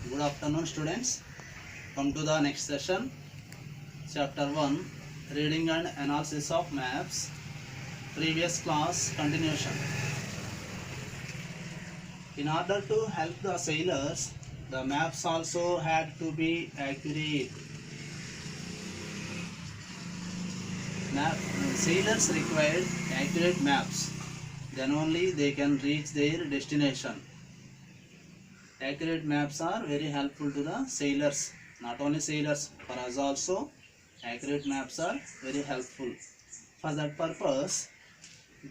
Good afternoon, students. Come to the next session. Chapter 1, Reading and Analysis of Maps. Previous class continuation. In order to help the sailors, the maps also had to be accurate. Sailors required accurate maps. Then only they can reach their destination. Accurate maps are very helpful to the sailors. Not only sailors, for us also, accurate maps are very helpful. For that purpose,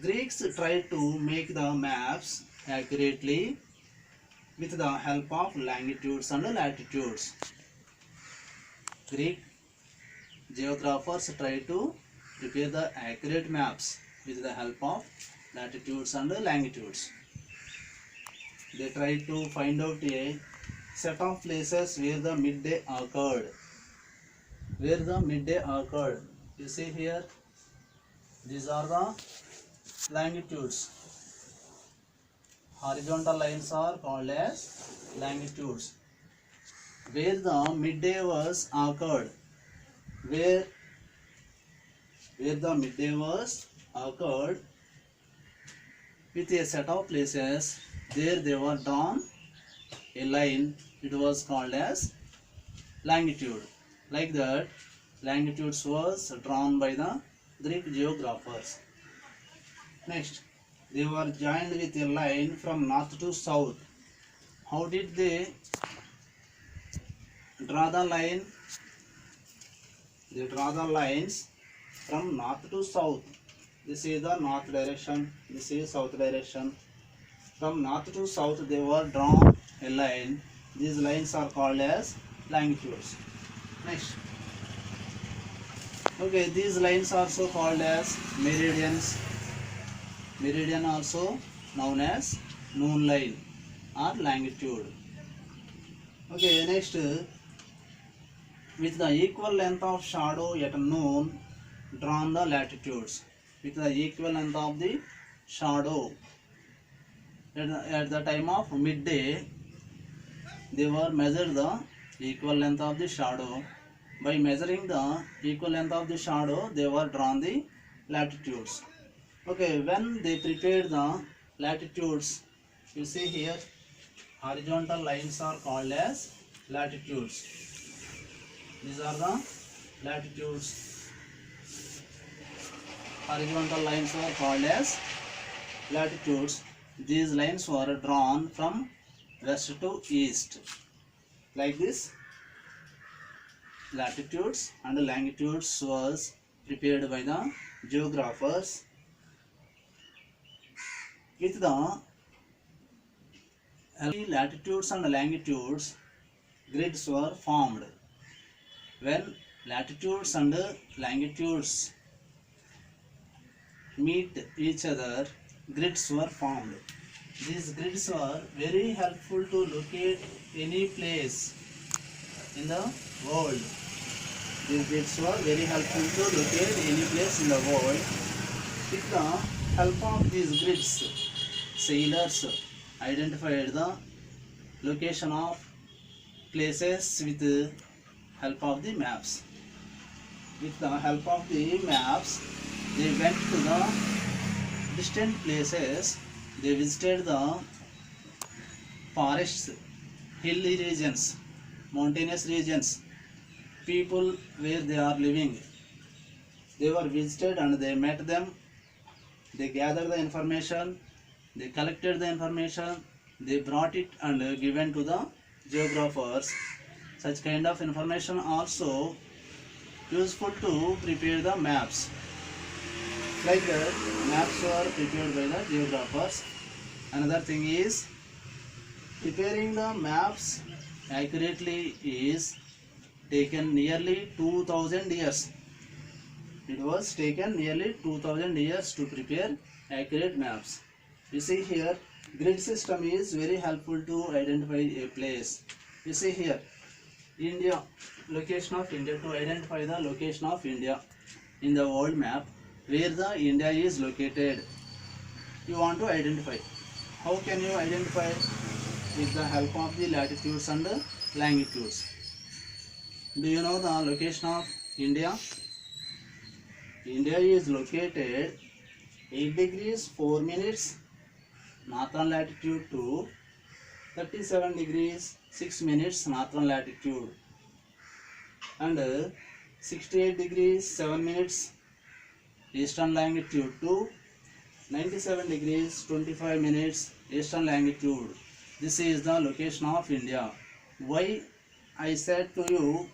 Greeks tried to make the maps accurately with the help of longitudes and latitudes. Greek geographers tried to prepare the accurate maps with the help of latitudes and longitudes. They tried to find out a set of places where the midday occurred. You see here, these are the longitudes. Horizontal lines are called as longitudes. Where the midday was occurred, where the midday was occurred with a set of places, there they were drawn a line. It was called as longitude. Like that, longitudes was drawn by the Greek geographers. Next, they were joined with a line from north to south. How did they draw the line? They draw the lines from north to south. This is the north direction, this is south direction. From north to south they were drawn a line. These lines are called as longitudes. Next, okay, these lines are also called as meridians. Meridian also known as noon line or longitude. Okay, next, with the equal length of shadow at noon, drawn the latitudes. With the equal length of the shadow at the time of midday, they were measured the equal length of the shadow. By measuring the equal length of the shadow, they were drawn the latitudes. Okay, when they prepared the latitudes, you see here, horizontal lines are called as latitudes. These are the latitudes. Horizontal lines are called as latitudes. These lines were drawn from west to east. Like this, latitudes and longitudes was prepared by the geographers. With the latitudes and longitudes, grids were formed. When latitudes and longitudes meet each other, grids were formed. These grids are very helpful to locate any place in the world. These grids were very helpful to locate any place in the world. With the help of these grids, sailors identified the location of places with the help of the maps. With the help of the maps, they went to the distant places. They visited the forests, hilly regions, mountainous regions, people where they are living. They were visited and they met them. They gathered the information, they collected the information, they brought it and given to the geographers. Such kind of information also useful to prepare the maps. Like that, maps were prepared by the geographers. Another thing is, preparing the maps accurately is taken nearly 2000 years. It was taken nearly 2000 years to prepare accurate maps. You see here, grid system is very helpful to identify a place. You see here, India, location of India, to identify the location of India in the world map, where the India is located. You want to identify. How can you identify? with the help of the latitudes and longitudes. Do you know the location of India? India is located 8 degrees 4 minutes northern latitude to 37 degrees 6 minutes northern latitude and 68 degrees 7 minutes eastern longitude to 97 degrees 25 minutes eastern longitude. This is the location of India. Why I said to you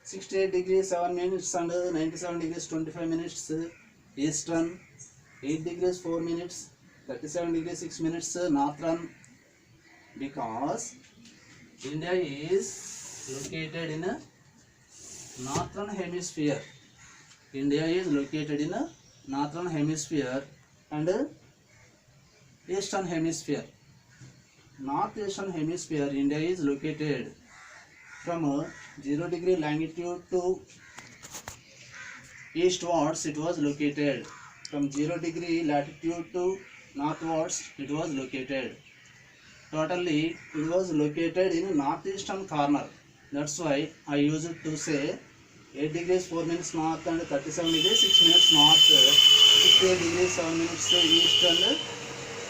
68 degrees 7 minutes and 97 degrees 25 minutes eastern, 8 degrees 4 minutes, 37 degrees 6 minutes northern, because India is located in a northern hemisphere. India is located in a northern hemisphere and eastern hemisphere. Northeastern hemisphere, India is located from 0 degree longitude to eastwards. It was located from 0 degree latitude to northwards. It was located. Totally, it was located in northeastern corner. That's why I used to say 8 degrees 4 minutes north and 37 degrees 6 minutes north, 68 degrees 7 minutes east and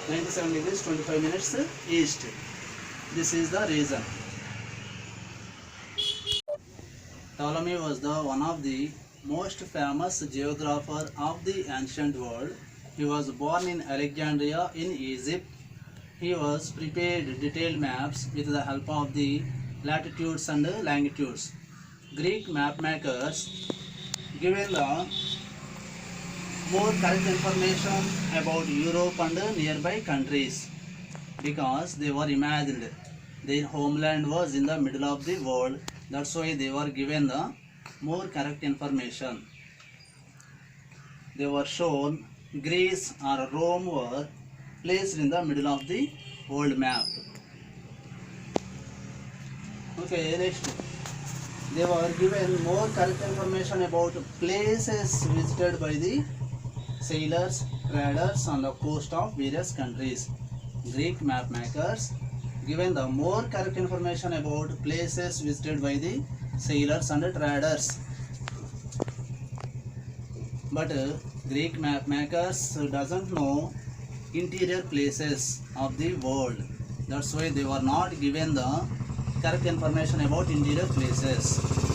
97 degrees 25 minutes east. This is the reason. Ptolemy was the one of the most famous geographer of the ancient world. He was born in Alexandria in Egypt. He was prepared detailed maps with the help of the latitudes and longitudes. Greek map makers given the more correct information about Europe and nearby countries because they were imagined their homeland was in the middle of the world. That's why they were given the more correct information. They were shown Greece or Rome were placed in the middle of the world map. Okay, next. They were given more correct information about places visited by the sailors, traders on the coast of various countries. Greek map makers given the more correct information about places visited by the sailors and traders. But Greek map makers doesn't know interior places of the world. That's why they were not given the correct information about interior places.